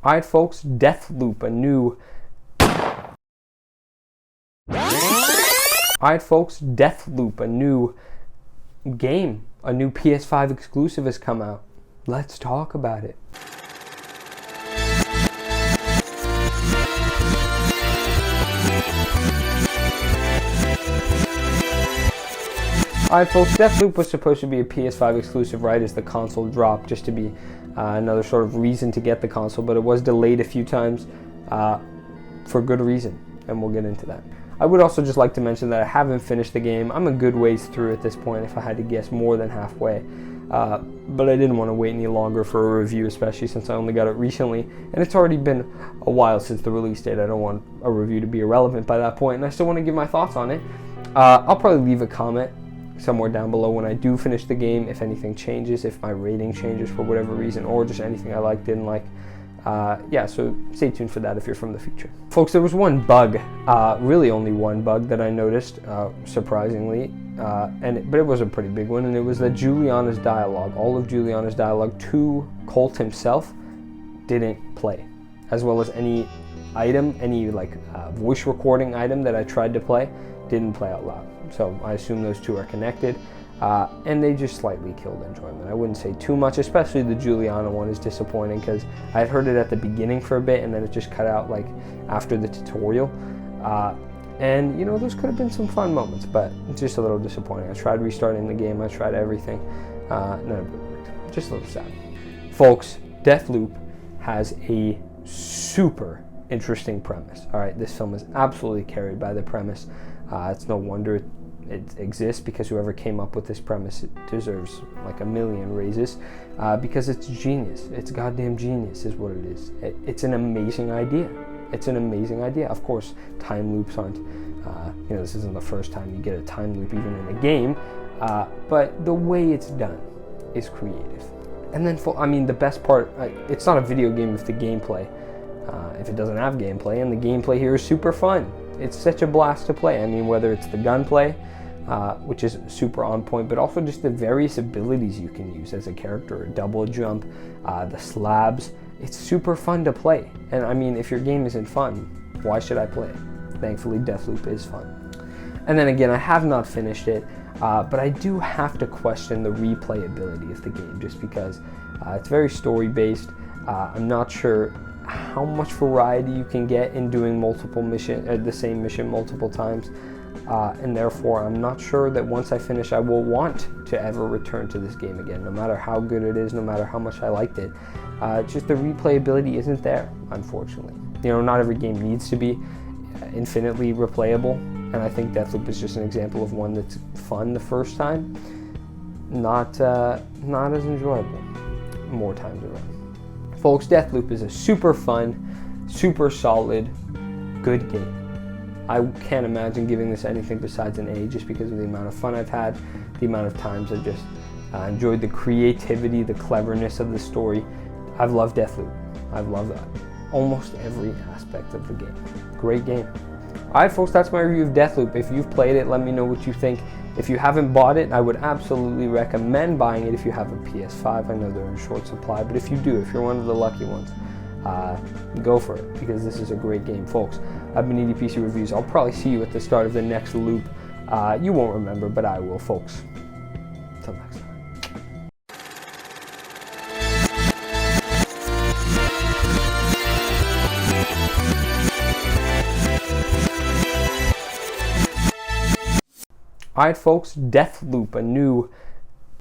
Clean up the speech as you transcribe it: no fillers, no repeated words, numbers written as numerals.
Alright folks, Deathloop, a new... Alright folks, Deathloop, a new game, a new PS5 exclusive has come out. Let's talk about it. Alright folks, Deathloop was supposed to be a PS5 exclusive right as the console dropped, just to be another sort of reason to get the console, but it was delayed a few times for good reason, and we'll get into that. I would also just like to mention that I haven't finished the game. I'm a good ways through at this point, if I had to guess, more than halfway. But I didn't want to wait any longer for a review, especially since I only got it recently, and it's already been a while since the release date. I don't want a review to be irrelevant by that point, and I still want to give my thoughts on it. I'll probably leave a comment somewhere down below when I do finish the game, if anything changes, if my rating changes for whatever reason, or just anything I like, didn't like. Yeah, so stay tuned for that if you're from the future. Folks, there was one bug, really only one bug that I noticed, surprisingly, but it was a pretty big one, and it was that Juliana's dialogue, all of Juliana's dialogue to Colt himself, didn't play, as well as any item, any voice recording item that I tried to play, didn't play out loud. So I assume those two are connected, and they just slightly killed enjoyment. I wouldn't say too much, especially the Juliana one is disappointing because I had heard it at the beginning for a bit and then it just cut out after the tutorial. And you know, those could have been some fun moments, but it's just a little disappointing. I tried restarting the game, I tried everything, none of it worked. Just a little sad. Folks, Deathloop has a super interesting premise. All right, this film is absolutely carried by the premise. It's no wonder it exists, because whoever came up with this premise deserves like a million raises, because it's genius. It's goddamn genius is what it is. It's an amazing idea. It's an amazing idea. Of course, time loops aren't, you know, this isn't the first time you get a time loop even in a game, but the way it's done is creative. And then, I mean, the best part, it's not a video game if the gameplay, if it doesn't have gameplay, and the gameplay here is super fun. It's such a blast to play. I mean, whether it's the gunplay, which is super on point, but also just the various abilities you can use as a character, a double jump, the slabs. It's super fun to play. And I mean, if your game isn't fun, why should I play it? Thankfully, Deathloop is fun. And then again, I have not finished it, but I do have to question the replayability of the game, just because it's very story-based. I'm not sure how much variety you can get in doing the same mission multiple times, and therefore I'm not sure that once I finish I will want to ever return to this game again, no matter how good it is, no matter how much I liked it. Just the replayability isn't there, unfortunately. You know, not every game needs to be infinitely replayable, and I think Deathloop is just an example of one that's fun the first time, not as enjoyable more times around. Folks, Deathloop is a super fun, super solid, good game. I can't imagine giving this anything besides an A, just because of the amount of fun I've had, the amount of times I've just enjoyed the creativity, the cleverness of the story. I've loved Deathloop. I've loved almost every aspect of the game. Great game. Alright folks, that's my review of Deathloop. If you've played it, let me know what you think. If you haven't bought it, I would absolutely recommend buying it if you have a PS5. I know they're in short supply, but if you do, if you're one of the lucky ones, go for it, because this is a great game. Folks, I've been EDPC Reviews. I'll probably see you at the start of the next loop. You won't remember, but I will, folks. Until next time. Alright folks, Deathloop, a new